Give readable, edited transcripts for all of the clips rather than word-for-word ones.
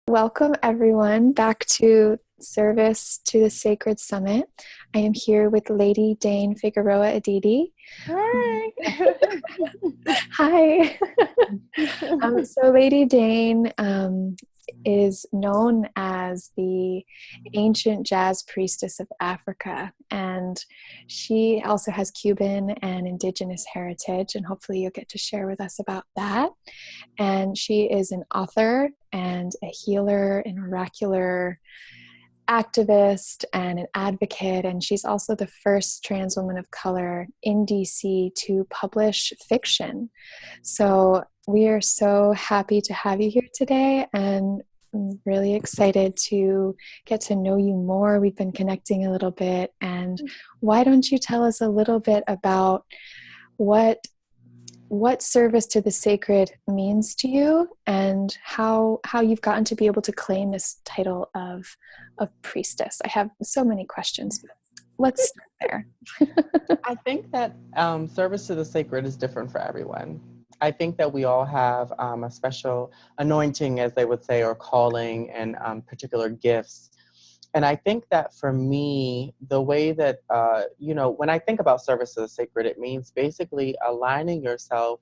Welcome, everyone, back to Service to the Sacred Summit. I am here with Lady Dane Figueroa Aditi. Hi. Hi. So Lady Dane is known as the ancient jazz priestess of Africa, and she also has Cuban and indigenous heritage, and hopefully you'll get to share with us about that. And she is an author and a healer and oracular activist and an advocate, and she's also the first trans woman of color in DC to publish fiction. So we are so happy to have you here today, and I'm really excited to get to know you more. We've been connecting a little bit, and why don't you tell us a little bit about what service to the sacred means to you, and how you've gotten to be able to claim this title of priestess. I have so many questions, but let's start there. I think that service to the sacred is different for everyone. I think that we all have a special anointing, as they would say, or calling and particular gifts. And I think that for me, the way that, when I think about service to the sacred, it means basically aligning yourself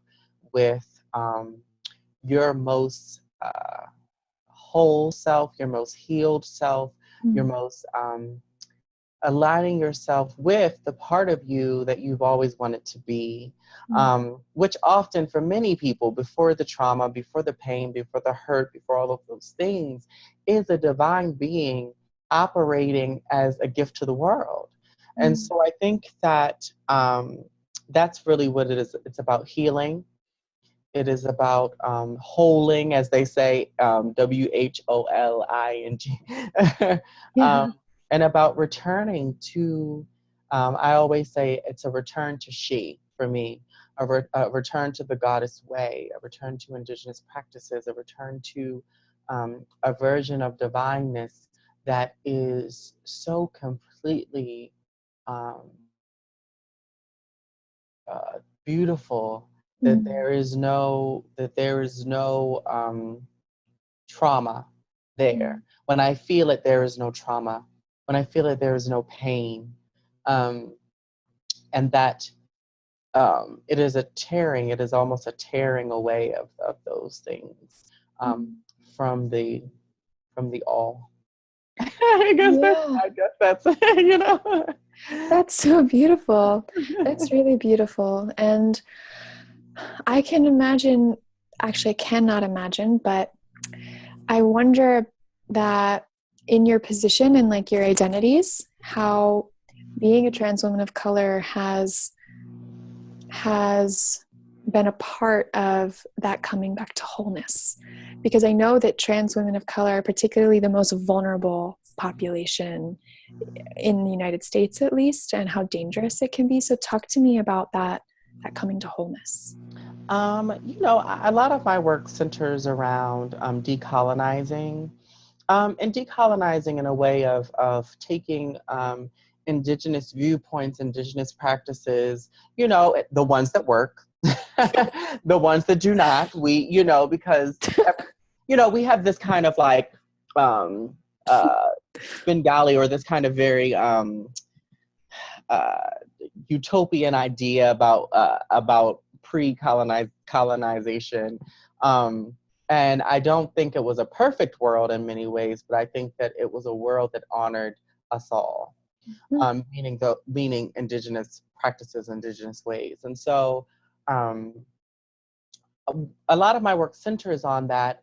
with your most whole self, your most healed self, your most aligning yourself with the part of you that you've always wanted to be, which often for many people, before the trauma, before the pain, before the hurt, before all of those things, is a divine being operating as a gift to the world. And so I think that that's really what it is. It's about healing. It is about holing, as they say, WHOLING. Yeah. And about returning to, I always say it's a return to she for me, a return to the goddess way, a return to indigenous practices, a return to a version of divineness that is so completely beautiful that there is no trauma there. When I feel it, there is no trauma. When I feel it, there is no pain. And that it is almost a tearing away of those things from the all. I guess that's That's so beautiful. That's really beautiful. And I can imagine, actually I cannot imagine, but I wonder that in your position and like your identities, how being a trans woman of color has been a part of that coming back to wholeness. Because I know that trans women of color are particularly the most vulnerable population in the United States, at least, and how dangerous it can be. So talk to me about that coming to wholeness. A lot of my work centers around decolonizing, and decolonizing in a way of taking indigenous viewpoints, indigenous practices, the ones that work, the ones that do not. Because, we have this kind of like Bengali, or this kind of very utopian idea about colonization. And I don't think it was a perfect world in many ways, but I think that it was a world that honored us all, meaning indigenous practices, indigenous ways. And so a lot of my work centers on that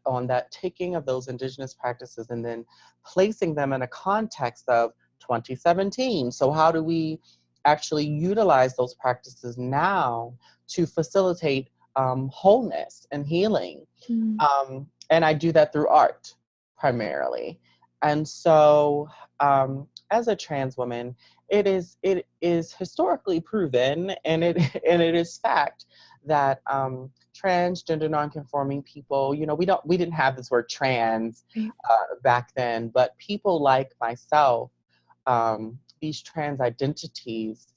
taking of those indigenous practices and then placing them in a context of 2017. So how do we actually utilize those practices now to facilitate wholeness and healing? And I do that through art primarily. And so as a trans woman, it is historically proven, and it is fact that transgender nonconforming people, we didn't have this word trans back then, but people like myself, these trans identities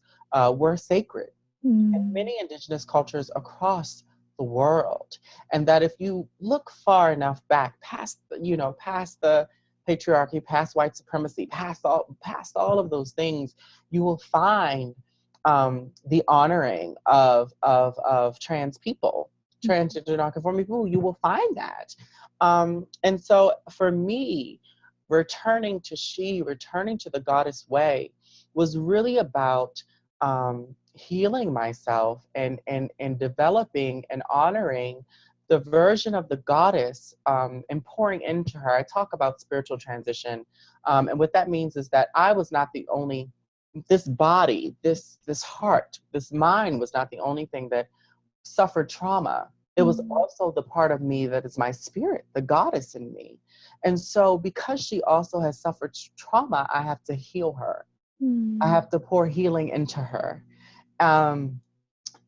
were sacred. And many indigenous cultures across the world. And that if you look far enough back, past, past the patriarchy, past white supremacy, past all of those things, you will find the honoring of trans people, transgender nonconforming people. You will find that. And so for me, returning to the goddess way was really about healing myself and developing and honoring the version of the goddess and pouring into her. I talk about spiritual transition. And what that means is that I was not the only, this body, this heart, this mind was not the only thing that suffered trauma. It was also the part of me that is my spirit, the goddess in me. And so because she also has suffered trauma, I have to heal her. I have to pour healing into her. Um,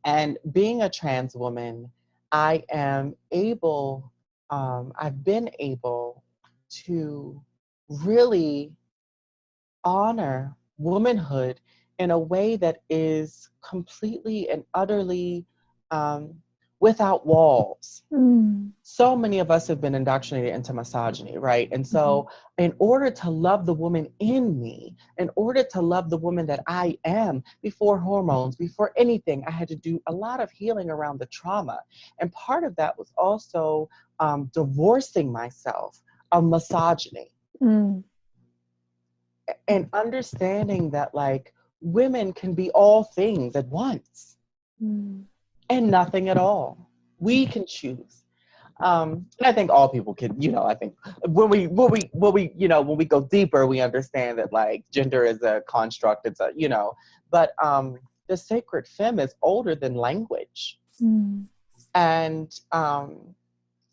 and being a trans woman, I am able, I've been able to really honor womanhood in a way that is completely and utterly um, without walls. So many of us have been indoctrinated into misogyny, right? And so, in order to love the woman in me, in order to love the woman that I am, before hormones, before anything, I had to do a lot of healing around the trauma. And part of that was also divorcing myself of misogyny and understanding that, like, women can be all things at once and nothing at all. We can choose. And I think all people can, I think when we go deeper, we understand that, like, gender is a construct. It's but the sacred femme is older than language. And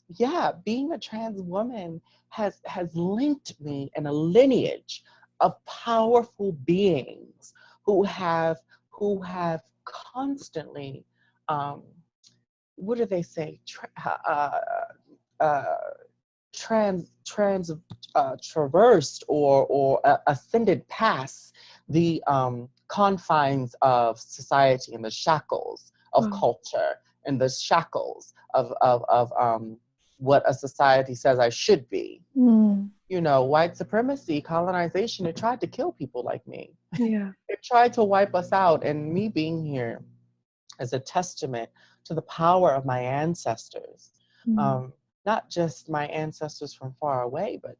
yeah, being a trans woman has linked me in a lineage of powerful beings who have constantly, what do they say? Uh, traversed or ascended past the confines of society and the shackles of culture and the shackles of what a society says I should be. White supremacy, colonization, it tried to kill people like me. Yeah. It tried to wipe us out. And me being here is a testament to the power of my ancestors. Not just my ancestors from far away, but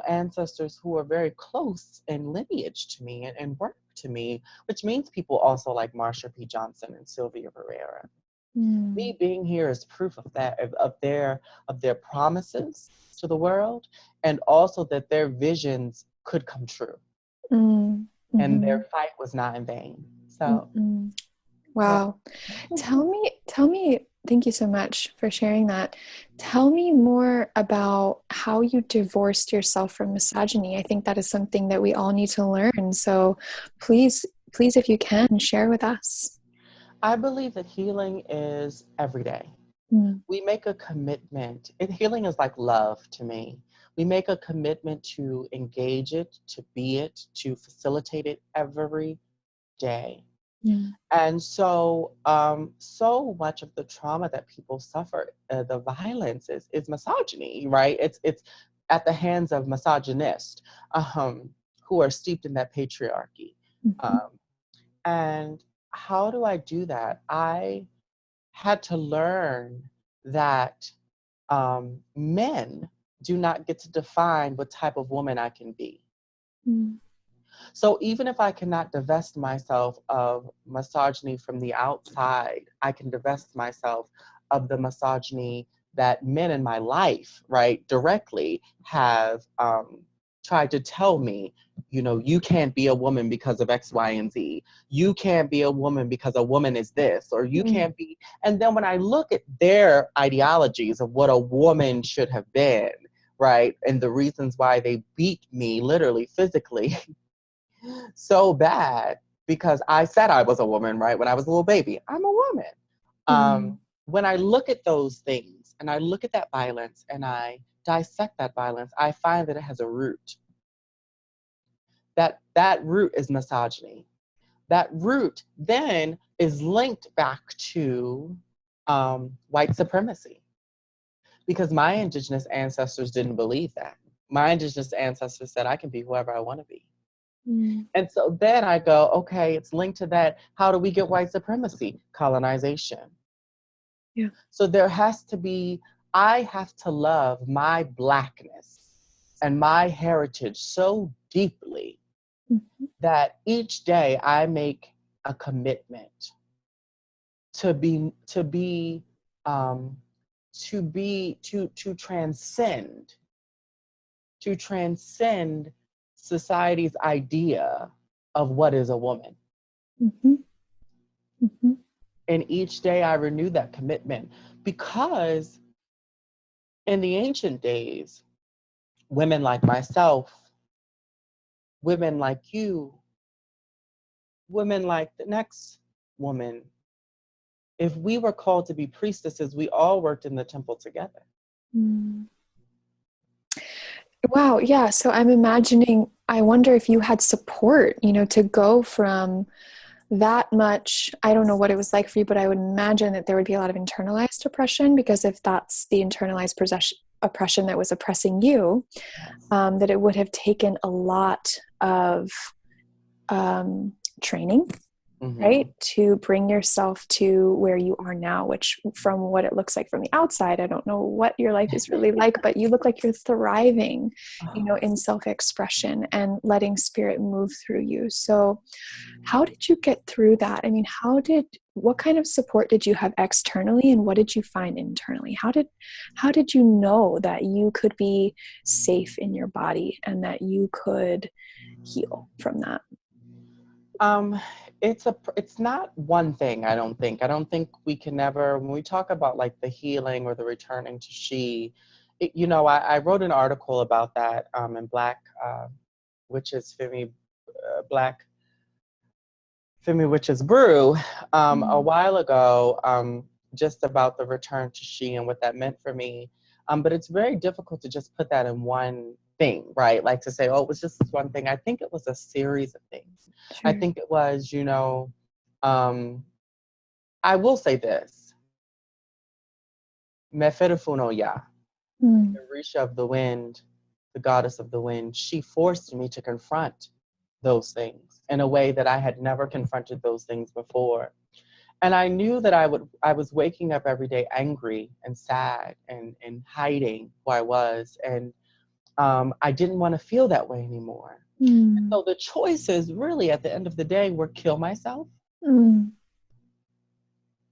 ancestors who are very close in lineage to me and work to me, which means people also like Marsha P. Johnson and Sylvia Rivera. Me being here is proof of that, of their promises to the world, and also that their visions could come true, and their fight was not in vain. So. Wow. Tell me, thank you so much for sharing that. Tell me more about how you divorced yourself from misogyny. I think that is something that we all need to learn. So please, if you can, share with us. I believe that healing is every day. We make a commitment. Healing is like love to me. We make a commitment to engage it, to be it, to facilitate it every day. And so, so much of the trauma that people suffer, the violence is misogyny, right? It's at the hands of misogynists who are steeped in that patriarchy. And how do I do that? I had to learn that men do not get to define what type of woman I can be. So even if I cannot divest myself of misogyny from the outside, I can divest myself of the misogyny that men in my life, right, directly have tried to tell me, you can't be a woman because of X, Y, and Z. You can't be a woman because a woman is this, or you can't be. And then when I look at their ideologies of what a woman should have been, right, and the reasons why they beat me literally physically so bad because I said I was a woman, right? When I was a little baby, I'm a woman. When I look at those things and I look at that violence and I dissect that violence, I find that it has a root. That root is misogyny. That root then is linked back to white supremacy, because my indigenous ancestors didn't believe that. My indigenous ancestors said, I can be whoever I want to be. Mm. And so then I go, okay, it's linked to that. How do we get white supremacy? Colonization. Yeah. So there has to be, I have to love my Blackness and my heritage so deeply Mm-hmm. that each day I make a commitment to um, to transcend society's idea of what is a woman. Mm-hmm. Mm-hmm. And each day I renew that commitment, because in the ancient days, women like myself, women like you, women like the next woman, if we were called to be priestesses, we all worked in the temple together. Mm. Wow. Yeah. So I'm imagining, I wonder if you had support, to go from that much. I don't know what it was like for you, but I would imagine that there would be a lot of internalized oppression, because if that's the internalized oppression that was oppressing you, Yes. that it would have taken a lot of training, Mm-hmm. right, to bring yourself to where you are now, which from what it looks like from the outside, I don't know what your life is really like, but you look like you're thriving, in self-expression and letting spirit move through you. So how did you get through that? I mean, what kind of support did you have externally, and what did you find internally? How did you know that you could be safe in your body and that you could heal from that? Um, it's not one thing, I don't think. I don't think we can ever, when we talk about like the healing or the returning to she, I wrote an article about that in Black Witches Black Femi Witches Brew a Mm. while ago, just about the return to she and what that meant for me. But it's very difficult to just put that in one thing, right? Like to say, oh, it was just this one thing. I think it was a series of things. I Sure. think it was, um, I will say this, Meferufuno Ya, Mm. the Risha of the wind, the goddess of the wind, she forced me to confront those things in a way that I had never confronted those things before. And I knew that I was waking up every day angry and sad and hiding who I was. And I didn't want to feel that way anymore. Mm. So the choices really at the end of the day were kill myself Mm.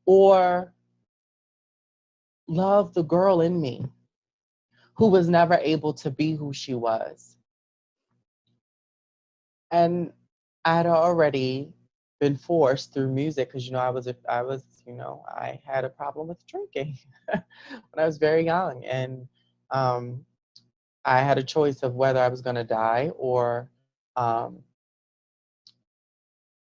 or love the girl in me who was never able to be who she was. And I had already been forced through music because I had a problem with drinking when I was very young, and um, I had a choice of whether I was going to die or um,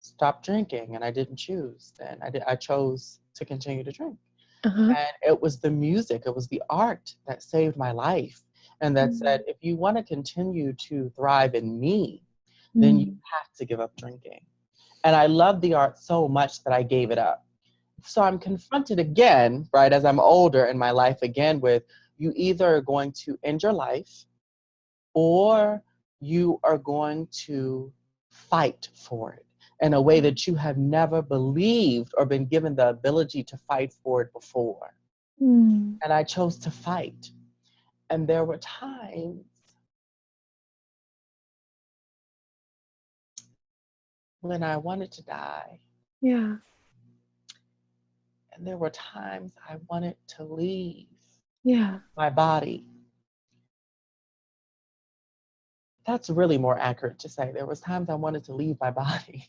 stop drinking, and I didn't choose. And I chose to continue to drink. Uh-huh. And it was the music, it was the art that saved my life, and that said, Mm. if you want to continue to thrive in me, then you Mm. have to give up drinking. And I loved the art so much that I gave it up. So I'm confronted again, right, as I'm older in my life again with, you either are going to end your life or you are going to fight for it in a way that you have never believed or been given the ability to fight for it before. Mm. And I chose to fight. And there were times when I wanted to die. Yeah. And there were times I wanted to leave Yeah. my body. That's really more accurate to say. There was times I wanted to leave my body.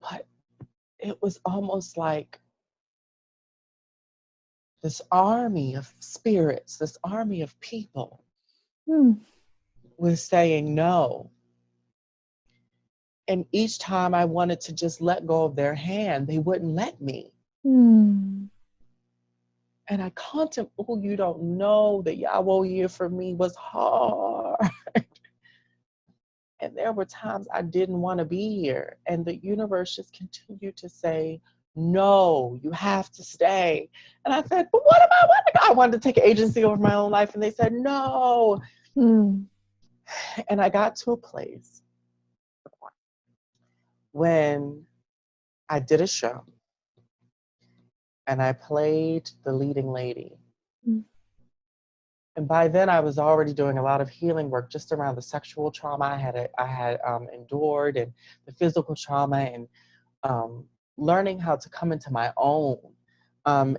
But it was almost like this army of spirits, this army of people Mm. was saying no. And each time I wanted to just let go of their hand, they wouldn't let me. Mm. And I contemplated, oh, you don't know that Yahweh year for me was hard. And there were times I didn't want to be here. And the universe just continued to say, no, you have to stay. And I said, but what am I wanting to go? I wanted to take agency over my own life. And they said, no. Mm. And I got to a place when I did a show and I played the leading lady. Mm. And by then I was already doing a lot of healing work just around the sexual trauma I had endured, and the physical trauma, and learning how to come into my own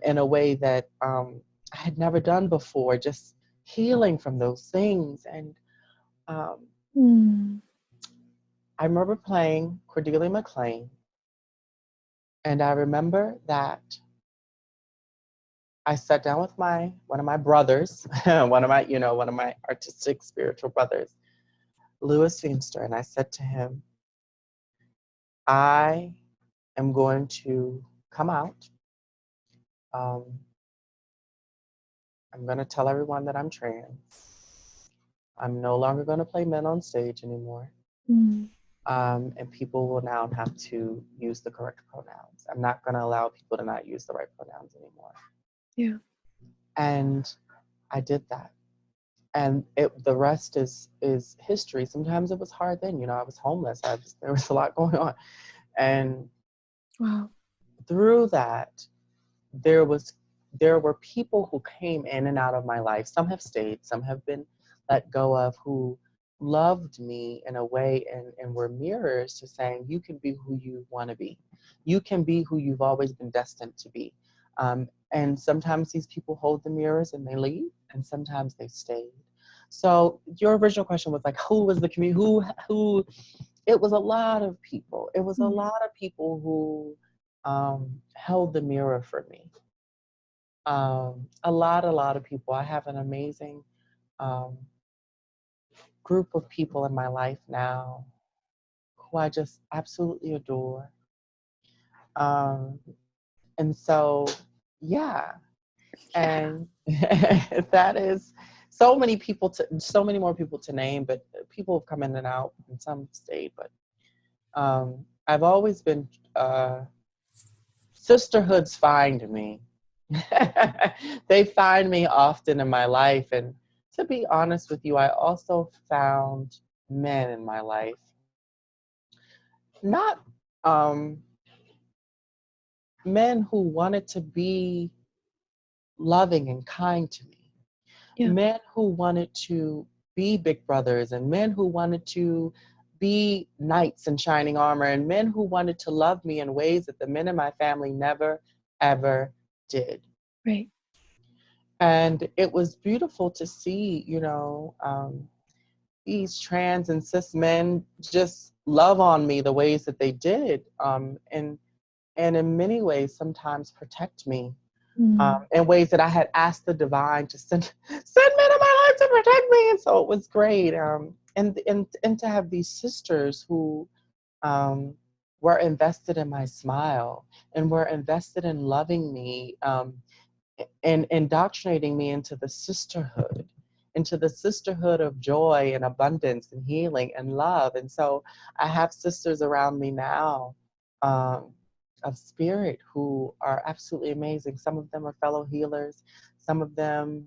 in a way that I had never done before, just healing from those things. And um, Mm. I remember playing Cordelia McLean, and I remember that I sat down with one of my brothers, one of my artistic spiritual brothers, Louis Feimster, and I said to him, I am going to come out. Um, I'm going to tell everyone that I'm trans. I'm no longer going to play men on stage anymore. Mm. And people will now have to use the correct pronouns. I'm not going to allow people to not use the right pronouns anymore. Yeah. And I did that. And the rest is history. Sometimes it was hard then. I was homeless. There was a lot going on. And Wow. through that, there were people who came in and out of my life. Some have stayed, some have been let go of, who loved me in a way and were mirrors to saying, you can be who you want to be. You can be who you've always been destined to be. And sometimes these people hold the mirrors and they leave, and sometimes they stayed. So your original question was like, who was the community? Who? It was a lot of people. It was a Mm. lot of people who held the mirror for me. A lot of people. I have an amazing um, group of people in my life now who I just absolutely adore. Um, and so, yeah, and that is so many more people to name, but people have come in and out, and some stayed. But I've always been sisterhoods find me. They find me often in my life. And to be honest with you, I also found men in my life, not men who wanted to be loving and kind to me, Yeah. men who wanted to be big brothers, and men who wanted to be knights in shining armor, and men who wanted to love me in ways that the men in my family never, ever did. Right. And it was beautiful to see, these trans and cis men just love on me the ways that they did, and in many ways sometimes protect me, Mm. in ways that I had asked the divine to send men in my life to protect me. And so it was great, and to have these sisters who um, were invested in my smile and were invested in loving me, and indoctrinating me into the sisterhood of joy and abundance and healing and love. And so I have sisters around me now, um, of spirit, who are absolutely amazing. Some of them are fellow healers. Some of them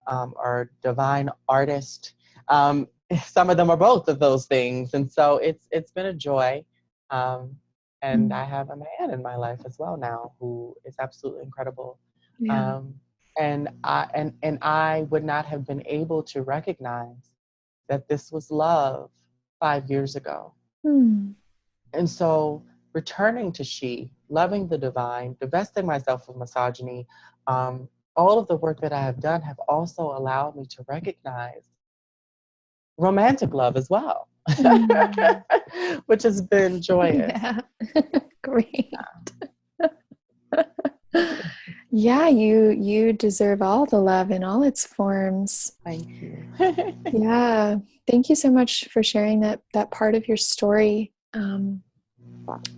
are divine artists. Um, some of them are both of those things. And so it's been a joy. Um, and Mm. I have a man in my life as well now who is absolutely incredible. Yeah. Um, and I would not have been able to recognize that this was love 5 years ago. Mm. And so returning to she, loving the divine, divesting myself of misogyny, all of the work that I have done have also allowed me to recognize romantic love as well, Mm. which has been joyous. Yeah. Great. Yeah, you deserve all the love in all its forms. Thank you. Yeah. Thank you so much for sharing that part of your story.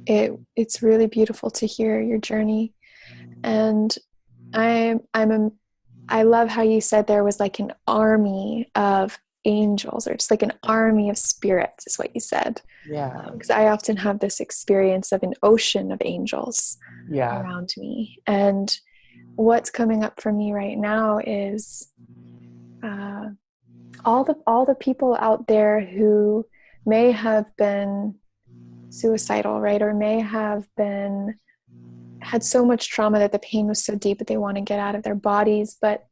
It's really beautiful to hear your journey. And I love how you said there was like an army of angels, or just like an army of spirits is what you said. Yeah. Because I often have this experience of an ocean of angels. Yeah. around me. And what's coming up for me right now is uh, all the people out there who may have been suicidal, right, or may have been had so much trauma that the pain was so deep that they want to get out of their bodies. But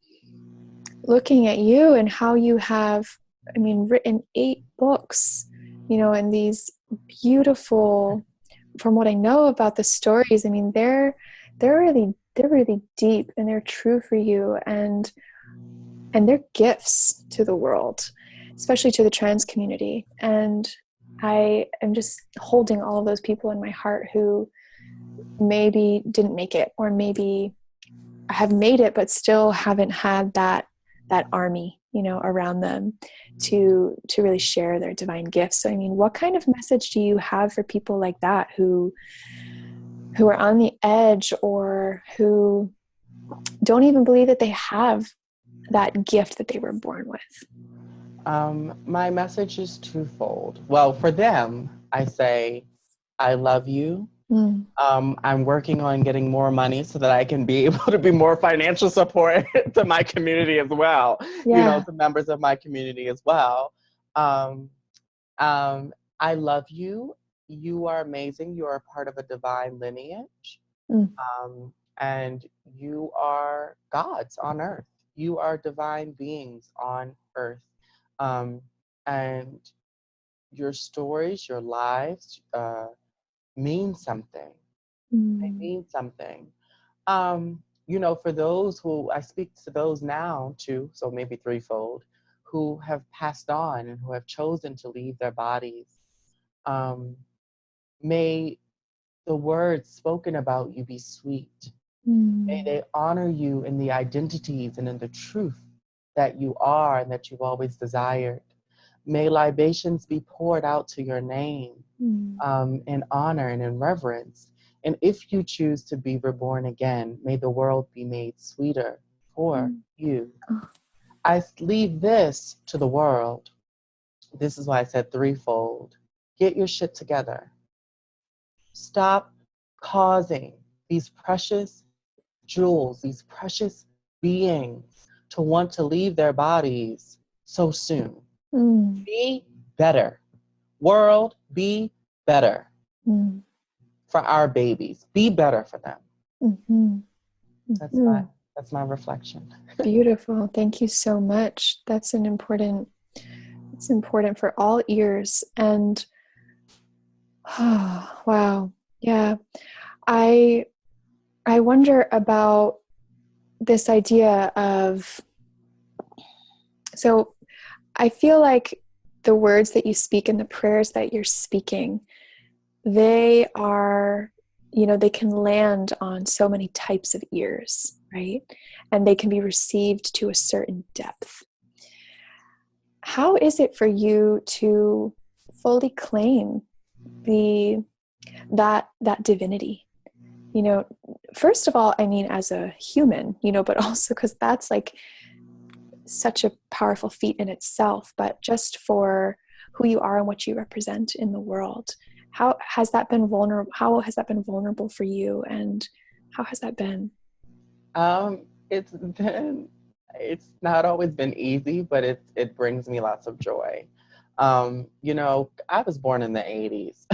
looking at you and how you have, I mean, written 8 books, and these beautiful, from what I know about the stories, I mean, they're really deep, and they're true for you, and they're gifts to the world, especially to the trans community. And I am just holding all of those people in my heart who maybe didn't make it, or maybe have made it but still haven't had that army, around them to really share their divine gifts. So I mean, what kind of message do you have for people like that who are on the edge, or who don't even believe that they have that gift that they were born with? My message is twofold. Well, for them, I say, I love you. Mm. I'm working on getting more money so that I can be able to be more financial support to my community as well, Yeah. to members of my community as well. Um, I love you. You are amazing. You are a part of a divine lineage. Mm. And you are gods on earth. You are divine beings on earth. Um, and your stories, your lives mean something. They Mm. mean something. For those who I speak to those now too, so maybe threefold, who have passed on and who have chosen to leave their bodies. Um, may the words spoken about you be sweet. May Mm. they honor you in the identities and in the truth that you are and that you've always desired. May libations be poured out to your name Mm. in honor and in reverence. And if you choose to be reborn again, may the world be made sweeter for Mm. you. Oh. I leave this to the world. This is why I said threefold. Get your shit together. Stop causing these precious jewels, these precious beings to want to leave their bodies so soon. Mm. Be better. World, be better Mm. for our babies. Be better for them. Mm-hmm. That's my Mm-hmm. that's my reflection. Beautiful. Thank you so much. It's important for all ears. And oh, wow. Yeah. I I wonder about this idea of, so I feel like the words that you speak and the prayers that you're speaking, they are, they can land on so many types of ears, right? And they can be received to a certain depth. How is it for you to fully claim the that divinity? First of all, I mean, as a human, but also because that's like such a powerful feat in itself, but just for who you are and what you represent in the world. How has that been vulnerable for you, and how has that been? It's not always been easy, but it brings me lots of joy. I was born in the 80s.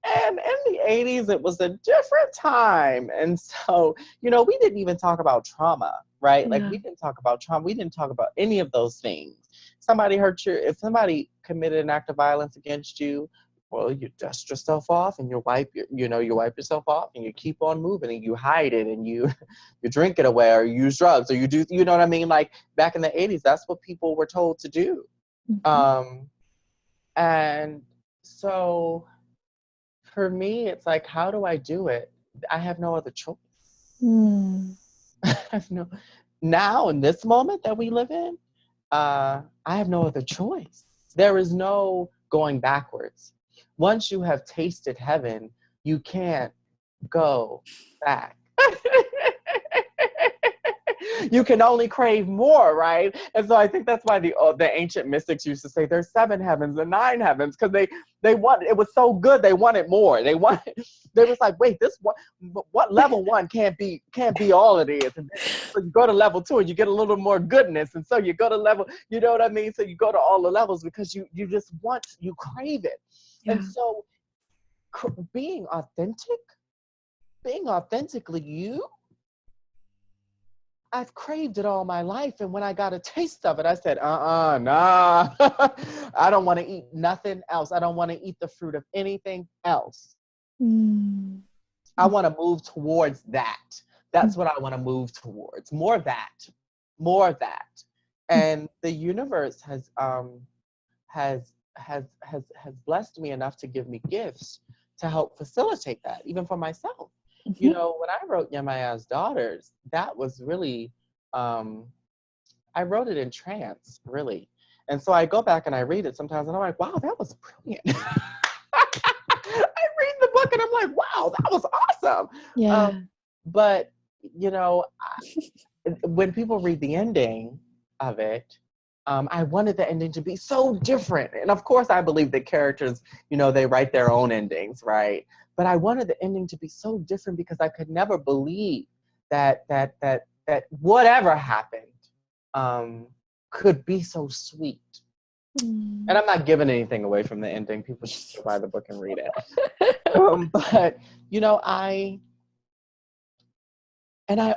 And in the 80s, it was a different time. And so, we didn't even talk about trauma, right? Like, Yeah. we didn't talk about trauma. We didn't talk about any of those things. Somebody hurt you, if somebody committed an act of violence against you, well, you dust yourself off and you wipe yourself off and you keep on moving and you hide it and you you drink it away or you use drugs or you do, you know what I mean? Like back in the 80s, that's what people were told to do. Mm-hmm. Um, and so for me, it's like, how do I do it? I have no other choice. Mm. I have no, now in this moment that we live in, I have no other choice. There is no going backwards. Once you have tasted heaven, you can't go back. You can only crave more, right? And so I think that's why the ancient mystics used to say there's 7 heavens and 9 heavens, because they want, it was so good they wanted more. They was like, wait, this one, what level 1 can't be all it is. And then, so you go to level 2 and you get a little more goodness, and so you go to level, you know what I mean? So you go to all the levels because you just want, you crave it. Yeah. And so being authentically you, I've craved it all my life. And when I got a taste of it, I said, nah, I don't want to eat nothing else. I don't want to eat the fruit of anything else. Mm. I want to move towards that. That's what I want to move towards. More of that, more of that. And the universe has blessed me enough to give me gifts to help facilitate that, even for myself. You know, when I wrote Yemaya's Daughters, that was really, I wrote it in trance, really. And so I go back and I read it sometimes and I'm like, wow, that was brilliant. I read the book and I'm like, wow, that was awesome. Yeah. But, you know, when people read the ending of it, I wanted the ending to be so different. And of course, I believe that characters, you know, they write their own endings, right? But I wanted the ending to be so different because I could never believe that whatever happened could be so sweet. And I'm not giving anything away from the ending. People should still buy the book and read it. But, you know, I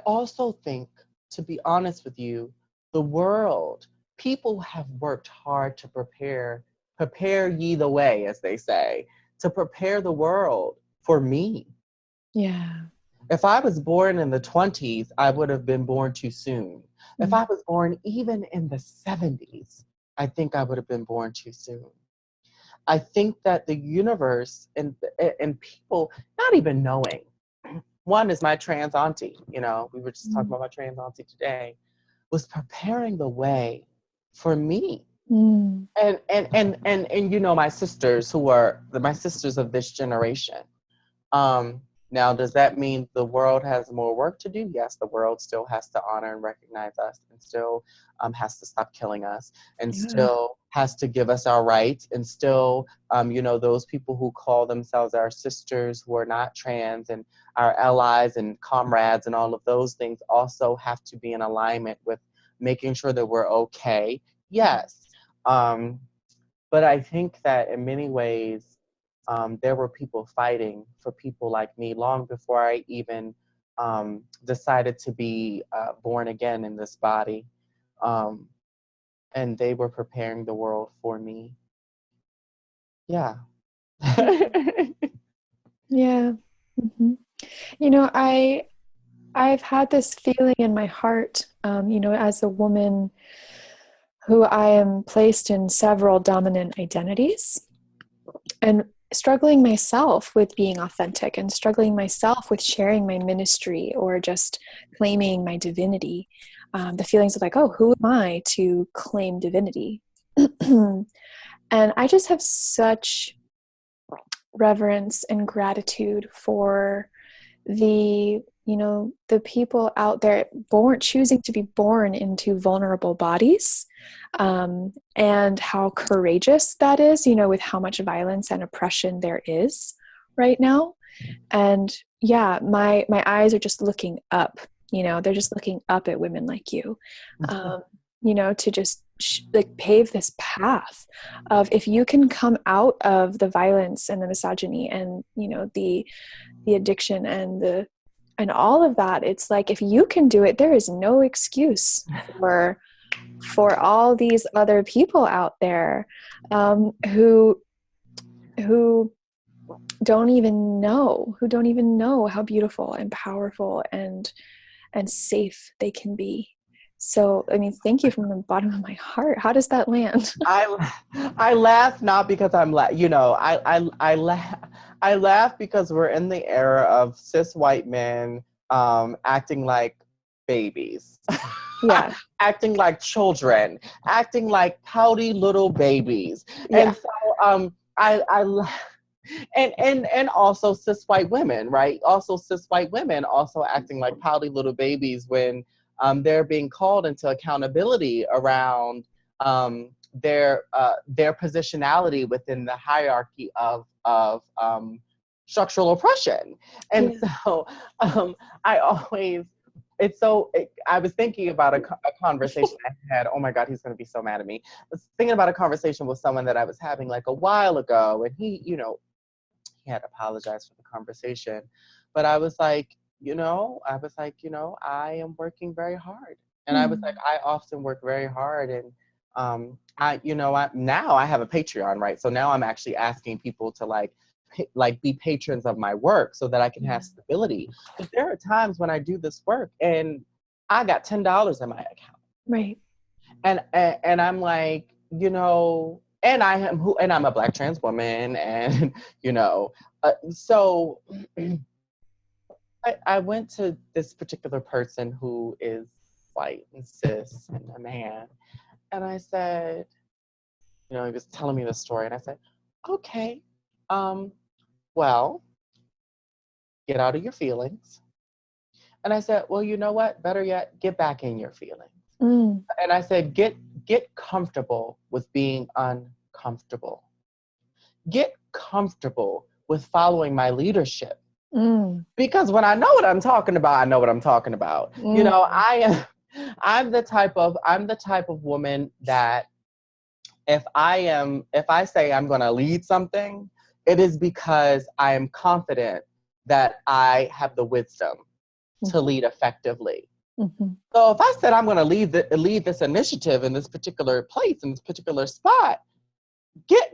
also think, to be honest with you, the world, people have worked hard to prepare ye the way, as they say, to prepare the world for me. Yeah. If I was born in the 20s, I would have been born too soon. If I was born even in the 70s, I think I would have been born too soon. I think that the universe and people not even knowing. One is my trans auntie, you know, we were just talking about my trans auntie today, was preparing the way for me. And you know, my sisters who are my sisters of this generation. Now, does that mean the world has more work to do? Yes, the world still has to honor and recognize us, and still has to stop killing us, and still has to give us our rights, and still, you know, those people who call themselves our sisters who are not trans, and our allies and comrades and all of those things also have to be in alignment with making sure that we're okay. Yes. But I think that in many ways, there were people fighting for people like me long before I even decided to be born again in this body. And they were preparing the world for me. Yeah. Yeah. You know, I've had this feeling in my heart, you know, as a woman who I am placed in several dominant identities and struggling myself with being authentic and struggling myself with sharing my ministry or just claiming my divinity. The feelings of like, oh, who am I to claim divinity? And I just have such reverence and gratitude for the, you know, the people out there choosing to be born into vulnerable bodies, and how courageous that is, you know, with how much violence and oppression there is right now. And yeah, my eyes are just looking up, you know, they're just looking up at women like you, you know, to just like pave this path of, if you can come out of the violence and the misogyny and, you know, the addiction and all of that, it's like, if you can do it, there is no excuse for all these other people out there, who don't even know how beautiful and powerful and safe they can be. So, I mean, thank you from the bottom of my heart. How does that land? I laugh not because I'm you know, I laugh because we're in the era of cis white men acting like babies. Yeah. Acting like children, acting like pouty little babies. Yeah. And so and also cis white women, right? Also cis white women also acting like pouty little babies when they're being called into accountability around their positionality within the hierarchy of structural oppression. And Yeah. so I always, I was thinking about a conversation I had. Oh my God, he's going to be so mad at me. I was thinking about a conversation with someone that I was having like a while ago, and he had apologized for the conversation, but I was like, I am working very hard. And I was like, Mm. I often work very hard. And now I have a Patreon, right? So now I'm actually asking people to like be patrons of my work so that I can Yeah. have stability. But there are times when I do this work and I got $10 in my account. Right. And I'm like, and I'm a Black trans woman, and so I went to this particular person who is white and cis and a man, and I said, he was telling me the story, and I said, okay, well, get out of your feelings. And I said, well, you know what? Better yet, get back in your feelings. Mm. And I said, get comfortable with being uncomfortable. Get comfortable with following my leadership. Mm. Because when I know what I'm talking about, I know what I'm talking about. Mm. I'm the type of woman that if I say I'm going to lead something, it is because I am confident that I have the wisdom to Mhm. lead effectively. Mhm. So if I said I'm going to lead this initiative in this particular place, in this particular spot, get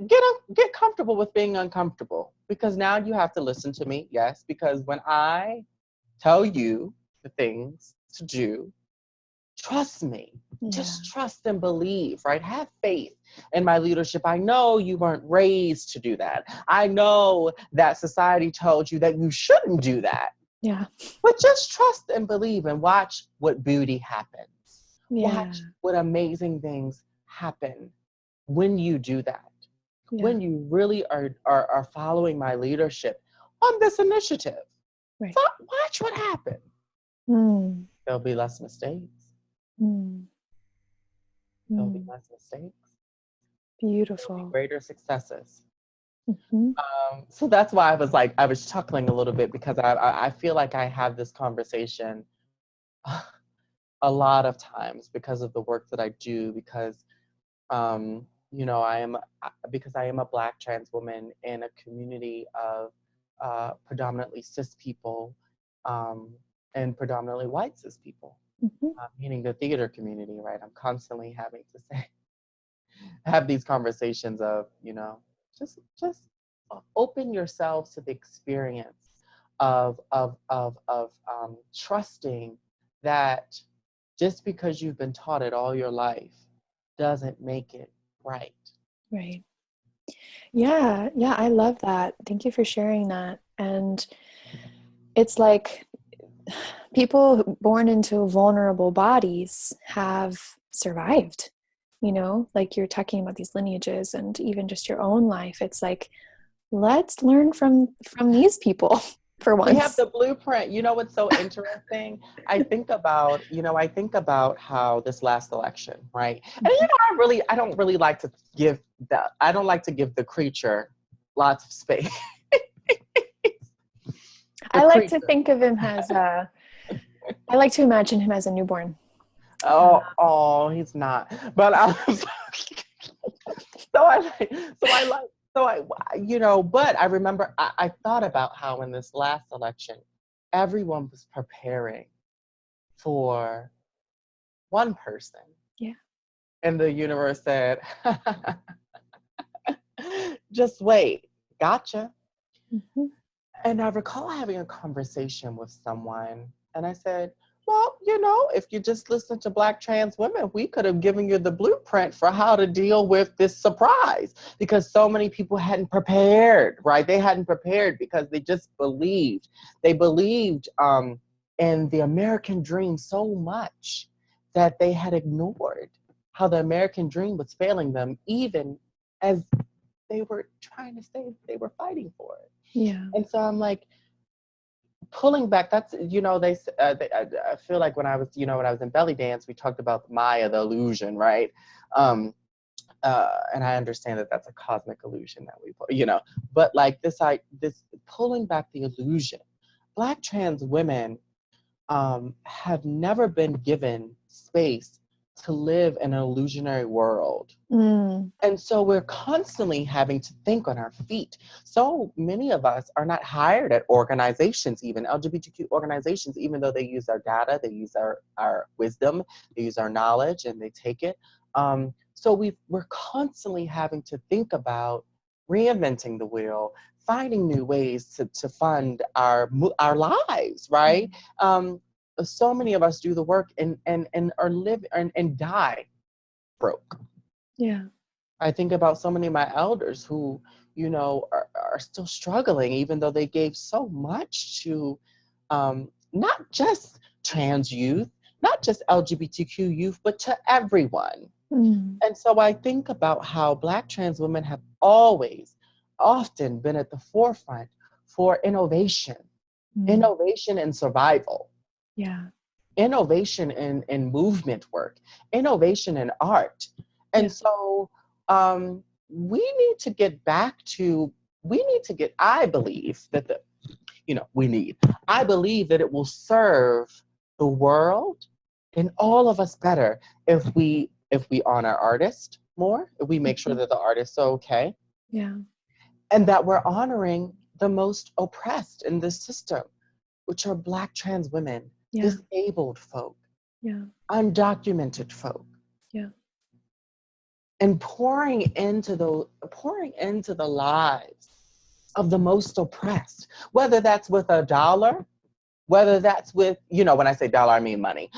comfortable with being uncomfortable, because now you have to listen to me. Yes, because when I tell you the things to do, trust me. Yeah. Just trust and believe, right? Have faith in my leadership. I know you weren't raised to do that. I know that society told you that you shouldn't do that. Yeah. But just trust and believe and watch what beauty happens. Yeah. Watch what amazing things happen when you do that. Yeah. When you really are following my leadership on this initiative. Right. Watch what happens. Mm. There'll be less mistakes. Mm. There'll be Mm. less mistakes. There'll be Beautiful. greater successes. Mhm. So that's why I was chuckling a little bit, because I feel like I have this conversation a lot of times because of the work that I do, because I am a Black trans woman in a community of predominantly cis people, um, and predominantly white cis people, Mhm. meaning the theater community, right? I'm constantly having to have these conversations of, just open yourselves to the experience of trusting that just because you've been taught it all your life doesn't make it right. Right. Yeah. Yeah. I love that. Thank you for sharing that. And it's like people born into vulnerable bodies have survived, like you're talking about these lineages and even just your own life. It's like, let's learn from these people for We have once. the blueprint. You know what's so interesting? I think about how this last election, right? And Mhm. I don't like to give the creature lots of space. The I like to creature. think of him as I like to imagine him as a newborn. Oh, he's not. But I was so I like, so I like, so but I remember I thought about how in this last election, everyone was preparing for one person. Yeah. And the universe said, just wait, gotcha. Mhm. And I recall having a conversation with someone, and I said, well, if you just listen to Black trans women, we could have given you the blueprint for how to deal with this surprise, because so many people hadn't prepared, right? They hadn't prepared because they just believed. They believed in the American dream so much that they had ignored how the American dream was failing them, even as they were trying to say they were fighting for it. Yeah. And so I'm like, pulling back, that's, I feel like when I was, when I was in belly dance, we talked about Maya, the illusion, right? Um, and I understand that that's a cosmic illusion that but like this pulling back the illusion. Black trans women have never been given space to live in an illusionary world. Mm. And so we're constantly having to think on our feet. So many of us are not hired at organizations, even LGBTQ organizations, even though they use our data, they use our wisdom, they use our knowledge, and they take it. So we're constantly having to think about reinventing the wheel, finding new ways to fund our lives, right? So many of us do the work and are live and die broke. Yeah. I think about so many of my elders who, are still struggling, even though they gave so much to not just trans youth, not just LGBTQ youth, but to everyone. Mm. And so I think about how Black trans women have always, often been at the forefront for innovation, Mm. innovation and survival, Yeah. innovation in movement work, innovation in art. Yeah. And so we need to get back to, I believe that I believe that it will serve the world and all of us better if we honor artists more, if we make sure Mhm. that the artists are okay, Yeah. and that we're honoring the most oppressed in this system, which are Black trans women, Yeah. disabled folk, Yeah. undocumented folk, Yeah. and pouring into the lives of the most oppressed, whether that's with a dollar, whether that's with, when I say dollar, I mean money,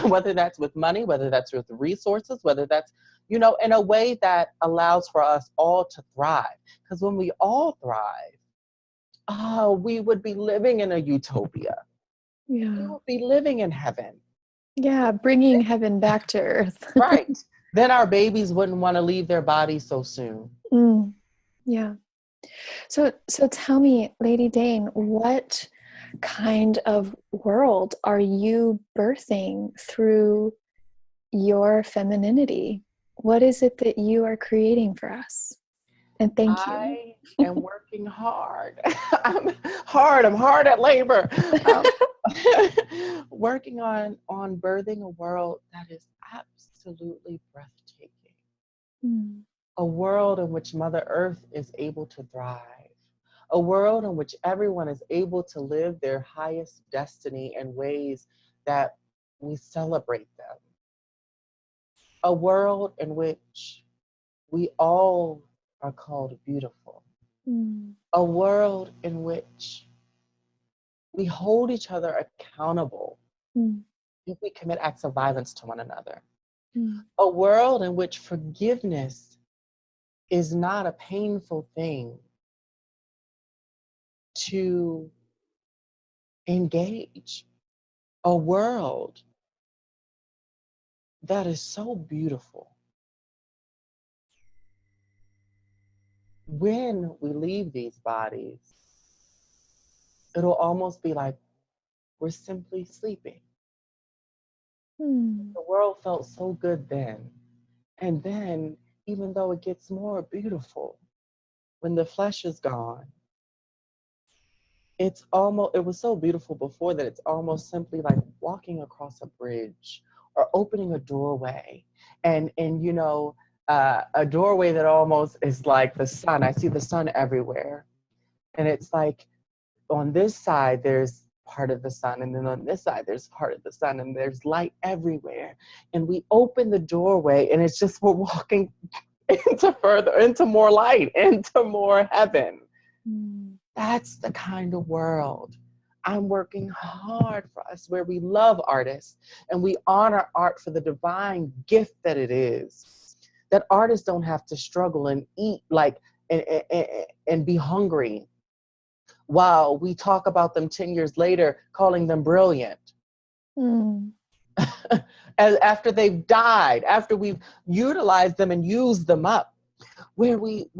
whether that's with money, whether that's with resources, whether that's, in a way that allows for us all to thrive. Because when we all thrive, we would be living in a utopia. We Yeah. would be living in heaven. Yeah. Bringing heaven back to earth. Right. Then our babies wouldn't want to leave their bodies so soon. Mm. Yeah. So tell me, Lady Dane, what kind of world are you birthing through your femininity? What is it that you are creating for us? And thank you. I am working hard. I'm hard at labor. Um, working on birthing a world that is absolutely breathtaking. Mm. A world in which Mother Earth is able to thrive. A world in which everyone is able to live their highest destiny in ways that we celebrate them. A world in which we all are called beautiful. Mm. A world in which we hold each other accountable Mm. if we commit acts of violence to one another. Mm. A world in which forgiveness is not a painful thing to engage. A world that is so beautiful. When we leave these bodies, it'll almost be like we're simply sleeping. Mm. The world felt so good then. And then, even though it gets more beautiful, when the flesh is gone, it was so beautiful before that it's almost simply like walking across a bridge or opening a doorway. And a doorway that almost is like the sun. I see the sun everywhere. And it's like on this side, there's part of the sun. And then on this side, there's part of the sun. And there's light everywhere. And we open the doorway and it's just we're walking into more light, into more heaven. Mm. That's the kind of world I'm working hard for us, where we love artists and we honor art for the divine gift that it is. That artists don't have to struggle and eat and be hungry while we talk about them 10 years later, calling them brilliant. Mm. After they've died, after we've utilized them and used them up, where we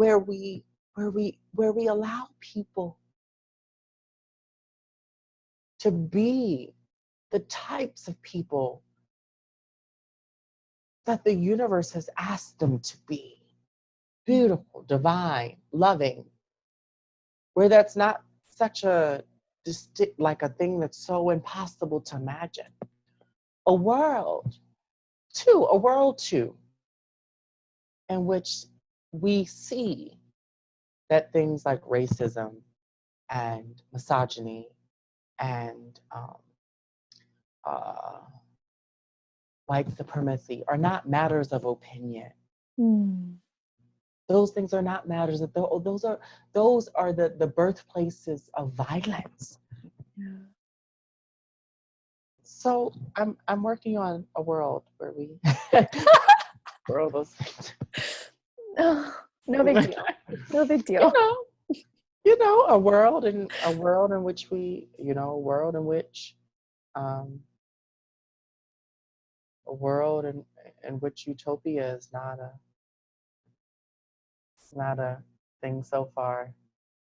allow people to be the types of people that the universe has asked them to be. Beautiful, divine, loving, where that's not such a like a thing that's so impossible to imagine. A world, a world too, in which we see that things like racism and misogyny and uh, white supremacy are not matters of opinion. Mm. Those things are not matters of those are the birthplaces of violence. Yeah. So I'm working on a world where we where all those things. Oh, no big deal. No big you deal. know, a world in which we, a world in which um a world in which utopia is not a thing so far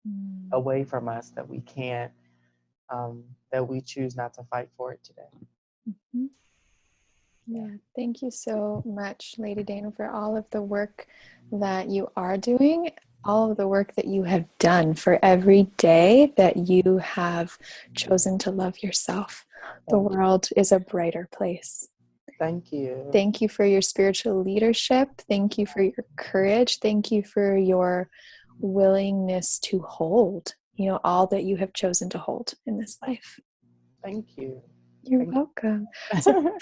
Mm. away from us that we can't that we choose not to fight for it today. Mhm. Yeah, thank you so much, Lady Dana, for all of the work that you are doing, all of the work that you have done for every day that you have chosen to love yourself. The Thank you. world is a brighter place. Thank you. Thank you for your spiritual leadership. Thank you for your courage. Thank you for your willingness to hold, all that you have chosen to hold in this life. Thank you. You're Thank welcome. So you.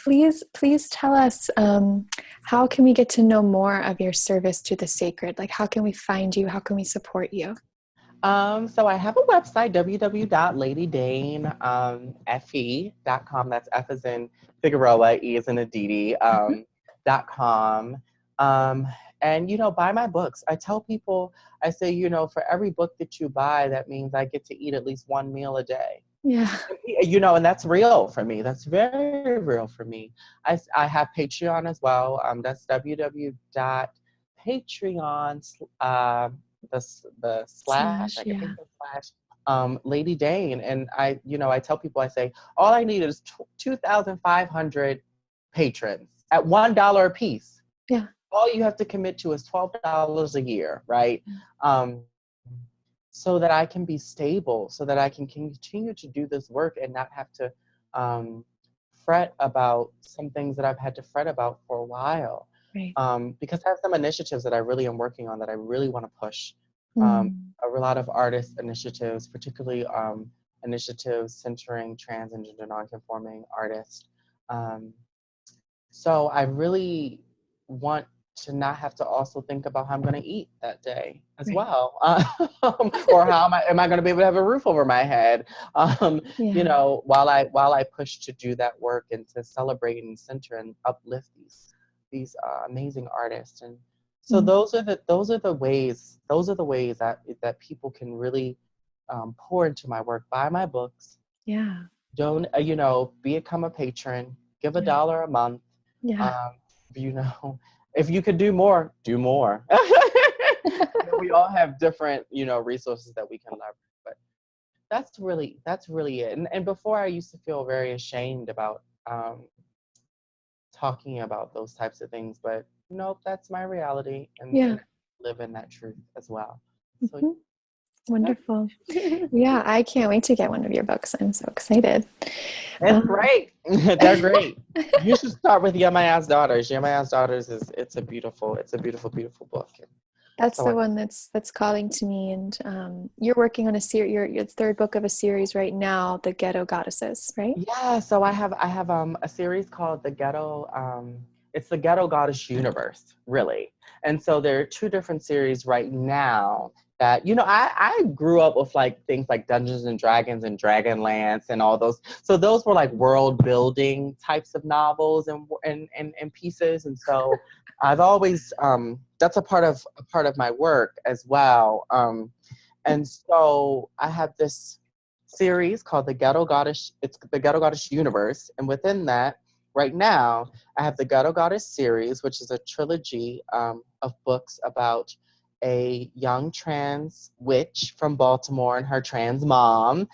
please tell us, how can we get to know more of your service to the sacred? Like, how can we find you? How can we support you? So I have a website, www.ladydanefe.com. That's F as in Figueroa, E as in Aditi, Mhm. .com. And, buy my books. I tell people, I say, for every book that you buy, that means I get to eat at least one meal a day. Yeah. And that's real for me. That's very real for me. I have Patreon as well. That's www.patreon, the slash, I Slash, can yeah. think of slash, Lady Dane. And I tell people, I say, all I need is 2,500 patrons at $1 a piece. Yeah. All you have to commit to is $12 a year, right? Um, so that I can be stable, so that I can continue to do this work and not have to um, fret about some things that I've had to fret about for a while. Right. Because I have some initiatives that I really am working on that I really want to push. Mm. A lot of artist initiatives, particularly initiatives centering trans and gender nonconforming artists. Um, so I really want to not have to also think about how I'm going to eat that day as Right. well, or how am I going to be able to have a roof over my head, Yeah. while I push to do that work and to celebrate and center and uplift these amazing artists. And so Mm. those are the ways that people can really pour into my work. Buy my books, Yeah. don't become a patron, give Yeah. $1 a month. Yeah. um, you know if you could do more, do more. We all have different resources that we can leverage, but that's really it. And before, I used to feel very ashamed about talking about those types of things, but nope, that's my reality, Yeah. and live in that truth as well. So Mhm. Wonderful. yeah. Yeah, I can't wait to get one of your books. I'm so excited. It's Um, great. They're great. You should start with Yemaya's Daughters. Yemaya's Daughters it's a beautiful, beautiful book. that's So the one that's calling to me, and you're working on a series, your third book of a series right now, The Ghetto Goddesses, right? yeah, so I have a series called the Ghetto. It's the Ghetto Goddess Universe, really. And so there are two different series right now that I grew up with, like things like Dungeons and Dragons and Dragonlance and all those. So those were like world building types of novels and pieces. And so I've always that's a part of my work as well. And so I have this series called the Ghetto Goddess. It's the Ghetto Goddess Universe, and within that, right now, I have the Ghetto Goddess series, which is a trilogy of books about a young trans witch from Baltimore and her trans mom.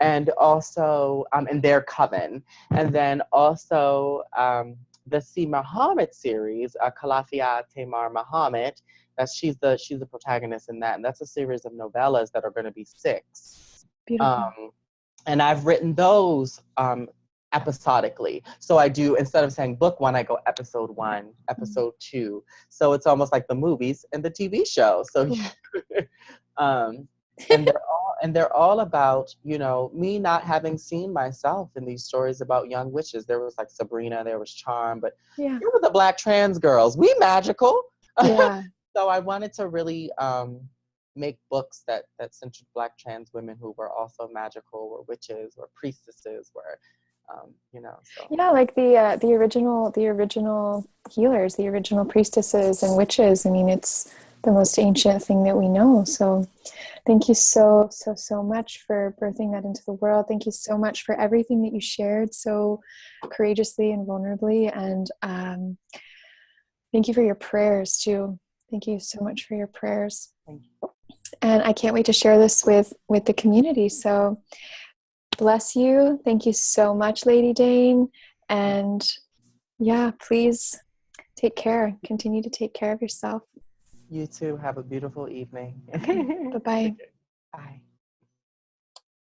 and also and their coven, and then also the C. Muhammad series, Calafia Tamar Muhammad. She's the protagonist in that, and that's a series of novellas that are going to be 6. Beautiful. Um, and I've written those episodically. So I do, instead of saying book 1, I go episode 1, episode 2. So it's almost like the movies and the TV show. So Cool. um, and they're all about, you know, me not having seen myself in these stories about young witches. There was like Sabrina, there was Charm, but Yeah. here were the Black trans girls. We magical. Yeah. So I wanted to really make books that centered Black trans women who were also magical, or witches, or priestesses, or you know. So Yeah, like the original healers, the original priestesses and witches. I mean, it's the most ancient thing that we know. So thank you so much for birthing that into the world. Thank you so much for everything that you shared so courageously and vulnerably. And thank you for your prayers too. Thank you so much for your prayers. thank you. And I can't wait to share this with the community. So bless you. Thank you so much, Lady Dane. And yeah, please take care. Continue to take care of yourself. You too. Have a beautiful evening. Okay. Bye-bye. Bye.